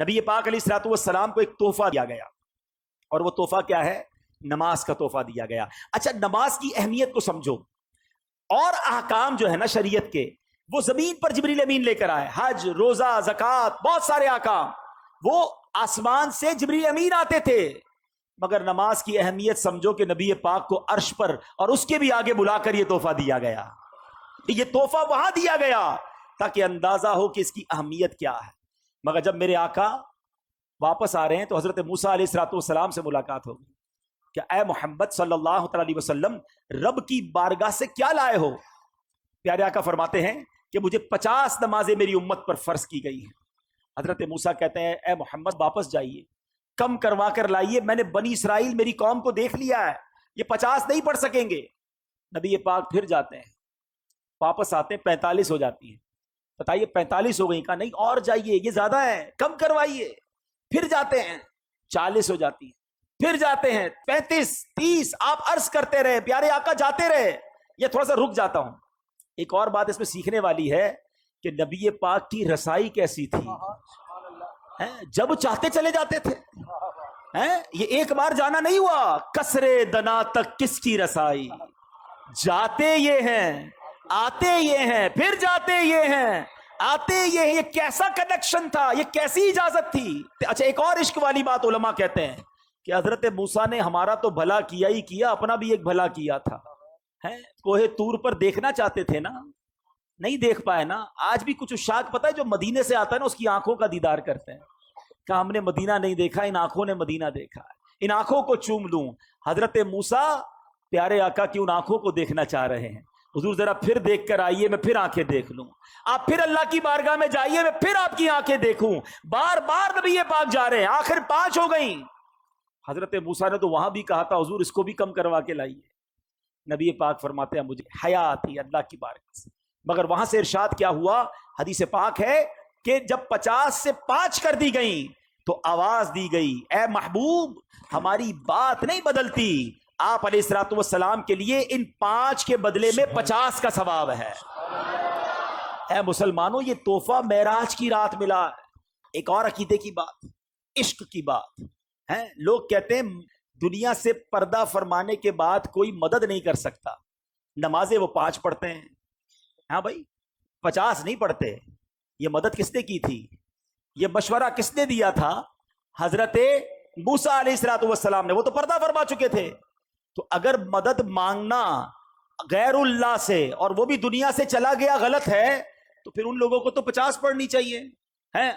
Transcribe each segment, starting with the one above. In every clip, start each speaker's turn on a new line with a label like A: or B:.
A: نبی پاک علیہ الصلوۃ والسلام کو ایک تحفہ دیا گیا، اور وہ تحفہ کیا ہے؟ نماز کا تحفہ دیا گیا۔ اچھا، نماز کی اہمیت کو سمجھو، اور احکام جو ہے نا شریعت کے، وہ زمین پر جبریل امین لے کر آئے۔ حج، روزہ، زکوٰۃ، بہت سارے احکام وہ آسمان سے جبریل امین آتے تھے، مگر نماز کی اہمیت سمجھو کہ نبی پاک کو عرش پر اور اس کے بھی آگے بلا کر یہ تحفہ دیا گیا۔ یہ تحفہ وہاں دیا گیا تاکہ اندازہ ہو کہ اس کی اہمیت کیا ہے۔ مگر جب میرے آقا واپس آ رہے ہیں تو حضرت موسیٰ علیہ الصلوۃ والسلام سے ملاقات ہوگی کہ اے محمد صلی اللہ علیہ وسلم، رب کی بارگاہ سے کیا لائے ہو؟ پیارے آقا فرماتے ہیں کہ مجھے 50 نمازیں میری امت پر فرض کی گئی ہیں۔ حضرت موسیٰ کہتے ہیں اے محمد واپس جائیے، کم کروا کر لائیے، میں نے بنی اسرائیل میری قوم کو دیکھ لیا ہے، یہ 50 نہیں پڑھ سکیں گے۔ نبی پاک پھر جاتے ہیں، واپس آتے ہیں، 45 ہو جاتی ہیں۔ بتائیے 45 ہو گئی، کہا نہیں اور جائیے، یہ زیادہ ہے، کم کروائیے۔ پھر جاتے ہیں، 40 ہو جاتی ہیں، پھر جاتے ہیں 35 30، آپ عرض کرتے رہے، پیارے آقا جاتے رہے۔ یہ تھوڑا سا رک جاتا ہوں، ایک اور بات اس میں سیکھنے والی ہے کہ نبی پاک کی رسائی کیسی تھی، جب چاہتے چلے جاتے تھے۔ یہ ایک بار جانا نہیں ہوا، کسرے دنا تک کس کی رسائی، جاتے یہ ہیں آتے یہ ہیں، پھر جاتے یہ ہیں آتے یہ ہیں۔ یہ کیسا کنیکشن تھا، یہ کیسی اجازت تھی۔ اچھا، ایک اور عشق والی بات علماء کہتے ہیں کہ حضرت موسیٰ نے ہمارا تو بھلا کیا ہی کیا، اپنا بھی ایک بھلا کیا تھا۔ کوہ طور پر دیکھنا چاہتے تھے نا، نہیں دیکھ پائے نا۔ آج بھی کچھ عشاق پتہ ہے جو مدینے سے آتا ہے نا، اس کی آنکھوں کا دیدار کرتے ہیں کہ ہم نے مدینہ نہیں دیکھا، ان آنکھوں نے مدینہ دیکھا ہے، ان آنکھوں کو چوم لوں۔ حضرت موسیٰ پیارے آقا کی ان آنکھوں کو دیکھنا چاہ رہے ہیں۔ حضور ذرا پھر دیکھ کر آئیے، میں پھر آنکھیں دیکھ لوں، آپ پھر اللہ کی بارگاہ میں جائیے، میں پھر آپ کی آنکھیں دیکھوں۔ بار بار نبی پاک جا رہے ہیں، آخر 5 ہو گئیں۔ حضرت موسیٰ نے تو وہاں بھی کہا تھا حضور اس کو بھی کم کروا کے لائیے۔ نبی پاک فرماتے ہیں مجھے حیا آتی اللہ کی بارگاہ سے۔ مگر وہاں سے ارشاد کیا ہوا؟ حدیث پاک ہے کہ جب 50 سے 5 کر دی گئیں تو آواز دی گئی اے محبوب، ہماری بات نہیں بدلتی، آپ علیہ الصلوۃ والسلام کے لیے ان 5 کے بدلے میں 50 کا ثواب ہے۔ اے مسلمانوں، یہ تحفہ معراج کی رات ملا ہے۔ ایک اور عقیدے کی بات، عشق کی بات ہے۔ لوگ کہتے ہیں دنیا سے پردہ فرمانے کے بعد کوئی مدد نہیں کر سکتا۔ نمازیں وہ 5 پڑھتے ہیں، ہاں بھائی 50 نہیں پڑھتے۔ یہ مدد کس نے کی تھی؟ یہ مشورہ کس نے دیا تھا؟ حضرت موسیٰ علیہ الصلوۃ والسلام نے۔ وہ تو پردہ فرما چکے تھے۔ تو اگر مدد مانگنا غیر اللہ سے اور وہ بھی دنیا سے چلا گیا غلط ہے، تو پھر ان لوگوں کو تو 50 پڑھنی چاہیے۔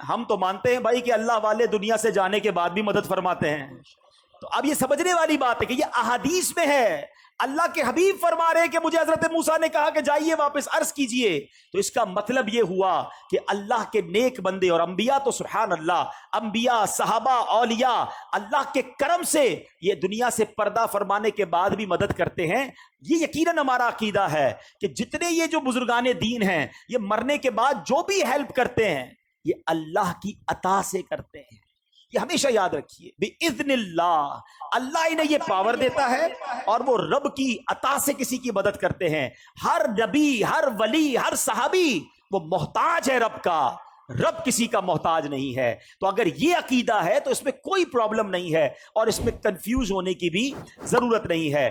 A: ہم تو مانتے ہیں بھائی کہ اللہ والے دنیا سے جانے کے بعد بھی مدد فرماتے ہیں۔ تو اب یہ سمجھنے والی بات ہے کہ یہ احادیث میں ہے، اللہ کے حبیب فرما رہے ہیں کہ مجھے حضرت موسیٰ نے کہا کہ جائیے واپس عرض کیجئے۔ تو اس کا مطلب یہ ہوا کہ اللہ کے نیک بندے اور انبیاء تو سبحان اللہ، انبیاء، صحابہ، اولیاء اللہ کے کرم سے یہ دنیا سے پردہ فرمانے کے بعد بھی مدد کرتے ہیں۔ یہ یقیناً ہمارا عقیدہ ہے کہ جتنے یہ جو بزرگان دین ہیں، یہ مرنے کے بعد جو بھی ہیلپ کرتے ہیں یہ اللہ کی عطا سے کرتے ہیں۔ یہ ہمیشہ یاد رکھیے، بِإِذْنِ اللہ، اللہ انہیں یہ پاور دیتا ہے اور وہ رب کی عطا سے کسی کی مدد کرتے ہیں۔ ہر نبی، ہر ولی، ہر صحابی وہ محتاج ہے رب کا، رب کسی کا محتاج نہیں ہے۔ تو اگر یہ عقیدہ ہے تو اس میں کوئی پرابلم نہیں ہے اور اس میں کنفیوز ہونے کی بھی ضرورت نہیں ہے۔